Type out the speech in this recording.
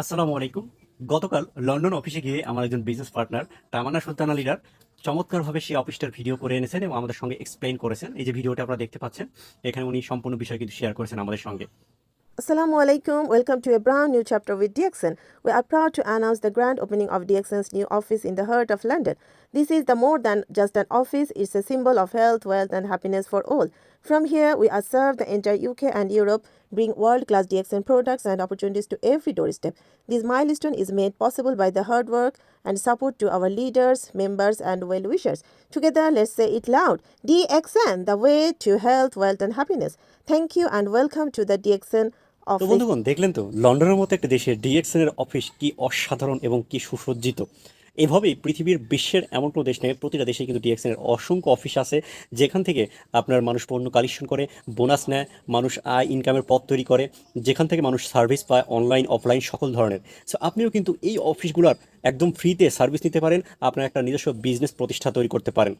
আসসালামু আলাইকুম। গতকাল লন্ডন অফিসে গিয়ে আমার একজন বিজনেস পার্টনার তামান্না সুলতানা লিডার চমৎকারভাবে সেই অফিসটার ভিডিও করে এনেছেন এবং আমাদের সঙ্গে এক্সপ্লেইন করেছেন। এই যে ভিডিওটা আপনারা দেখতে পাচ্ছেন, এখানে উনি সম্পূর্ণ বিষয় কিন্তু শেয়ার করেছেন আমাদের সঙ্গে। Assalamu alaikum. Welcome to a brand new chapter with DXN. We are proud to announce the grand opening of DXN's new office in the heart of London. This is the more than just an office, it's a symbol of health, wealth, and happiness for all. From here, we are serve the entire UK and Europe, bring world class DXN products and opportunities to every doorstep. This milestone is made possible by the hard work and support to our leaders, members, and well wishers. Together, let's say it loud DXN, the way to health, wealth, and happiness. Thank you and welcome to the DXN তো office. বন্ধুগণ, দেখলেন তো লন্ডনের মতো একটা দেশে DXN এর office কি অসাধারণ এবং কি সুসজ্জিত। এভাবেই পৃথিবীর বিশ্বের এমন কোনো দেশ নেই, প্রতিটা দেশে কিন্তু ডিএক্সএন এর অসংখ্য অফিস আছে, যেখান থেকে আপনার মানুষ পণ্য কালেকশন করে, বোনাস নেয়, মানুষ আয় ইনকামের পথ তৈরি করে, যেখান থেকে মানুষ সার্ভিস পায় অনলাইন অফলাইন সকল ধরনের। সো আপনিও কিন্তু এই অফিসগুলোর একদম ফ্রিতে সার্ভিস নিতে পারেন, আপনার একটা নিজস্ব বিজনেস প্রতিষ্ঠা তৈরি করতে পারেন।